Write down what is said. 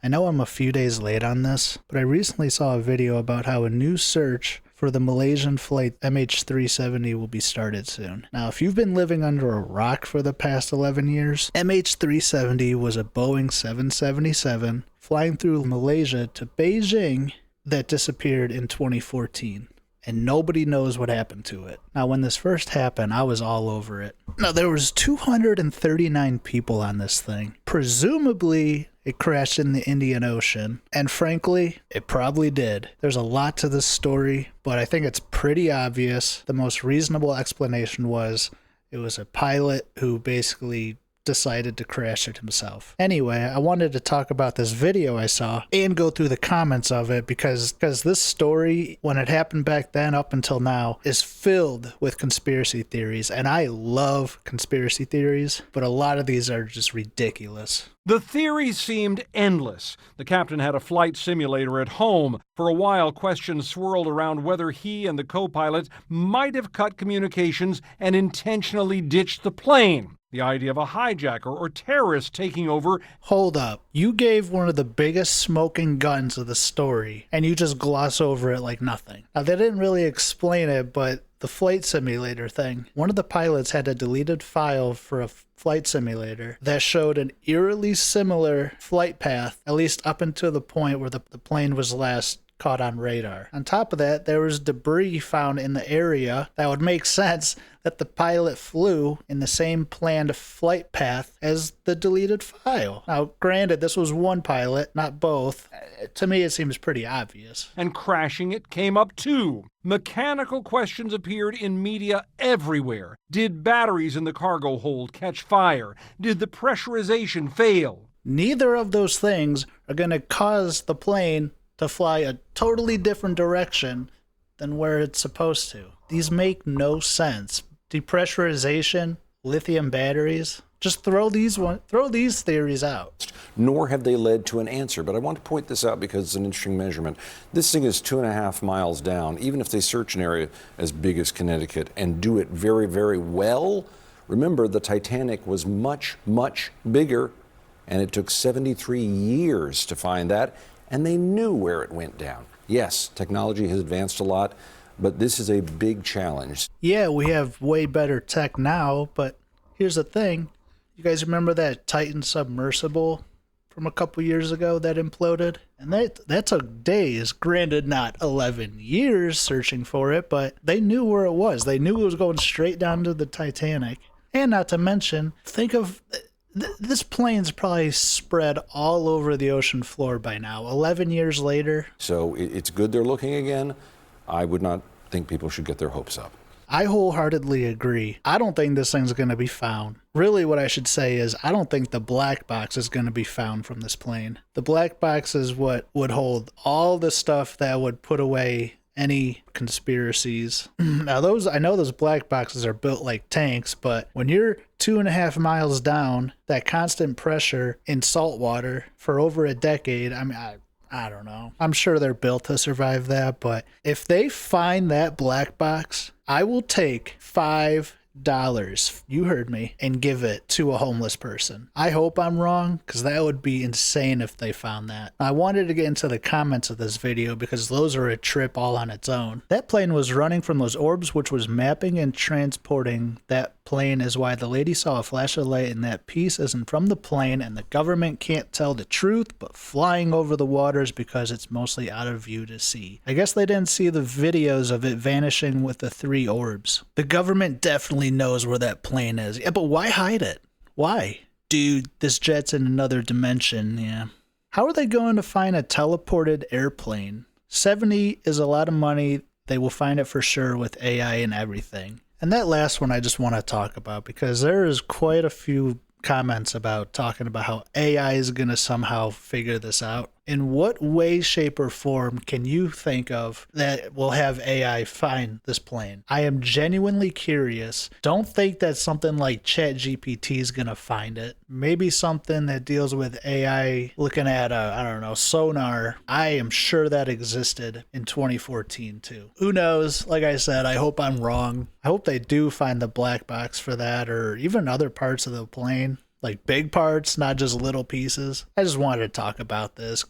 I know I'm a few days late on this, but I recently saw a video about how a new search for the Malaysian flight MH370 will be started soon. Now, if you've been living under a rock for the past 11 years, MH370 was a Boeing 777 flying through Malaysia to Beijing that disappeared in 2014. And nobody knows what happened to it. Now, when this first happened, I was all over it. Now, there was 239 people on this thing. Presumably, it crashed in the Indian Ocean. And frankly, it probably did. There's a lot to this story, but I think it's pretty obvious. The most reasonable explanation was it was a pilot who basically decided to crash it himself. Anyway, I wanted to talk about this video I saw and go through the comments of it because this story, when it happened back then up until now, is filled with conspiracy theories. And I love conspiracy theories, but a lot of these are just ridiculous. The theories seemed endless. The captain had a flight simulator at home. For a while, questions swirled around whether he and the co-pilot might have cut communications and intentionally ditched the plane. The idea of a hijacker or terrorist taking over. Hold up. You gave one of the biggest smoking guns of the story, and you just gloss over it like nothing. Now, they didn't really explain it, but the flight simulator thing. One of the pilots had a deleted file for a flight simulator that showed an eerily similar flight path, at least up until the point where the plane was last caught on radar. On top of that, there was debris found in the area that would make sense that the pilot flew in the same planned flight path as the deleted file. Now, granted, this was one pilot, not both. To me, it seems pretty obvious. And crashing it came up too. Mechanical questions appeared in media everywhere. Did batteries in the cargo hold catch fire? Did the pressurization fail? Neither of those things are going to cause the plane to fly a totally different direction than where it's supposed to. These make no sense. Depressurization, lithium batteries, just throw these theories out. Nor have they led to an answer. But I want to point this out because it's an interesting measurement. This thing is 2.5 miles down. Even if they search an area as big as Connecticut and do it very, very well, remember the Titanic was much, much bigger, and it took 73 years to find that. And they knew where it went down. Yes, technology has advanced a lot, but this is a big challenge. Yeah, we have way better tech now, but here's the thing. You guys remember that Titan submersible from a couple years ago that imploded? And that took days, granted not 11 years searching for it, but they knew where it was. They knew it was going straight down to the Titanic. And not to mention, think of... This plane's probably spread all over the ocean floor by now, 11 years later. So it's good they're looking again. I would not think people should get their hopes up. I wholeheartedly agree. I don't think this thing's going to be found. Really, what I should say is I don't think the black box is going to be found from this plane. The black box is what would hold all the stuff that would put away any conspiracies. Now, I know those black boxes are built like tanks, but when you're 2.5 miles down, that constant pressure in salt water for over a decade, I mean, I don't know. I'm sure they're built to survive that, but if they find that black box, I will take $5, you heard me, and give it to a homeless person. I hope I'm wrong, because that would be insane if they found that. I wanted to get into the comments of this video because those are a trip all on its own. That plane was running from those orbs, which was mapping and transporting that plane is why the lady saw a flash of light and that piece isn't from the plane and the government can't tell the truth but flying over the waters because it's mostly out of view to see. I guess they didn't see the videos of it vanishing with the 3 orbs. The government definitely knows where that plane is. Yeah, but why hide it? Why? Dude, this jet's in another dimension, yeah. How are they going to find a teleported airplane? 70 is a lot of money. They will find it for sure with AI and everything. And that last one I just want to talk about because there is quite a few comments about talking about how AI is going to somehow figure this out. In what way, shape, or form can you think of that will have AI find this plane? I am genuinely curious. Don't think that something like ChatGPT is going to find it. Maybe something that deals with AI looking at, I don't know, sonar. I am sure that existed in 2014 too. Who knows? Like I said, I hope I'm wrong. I hope they do find the black box for that or even other parts of the plane. like big parts, not just little pieces. I just wanted to talk about this.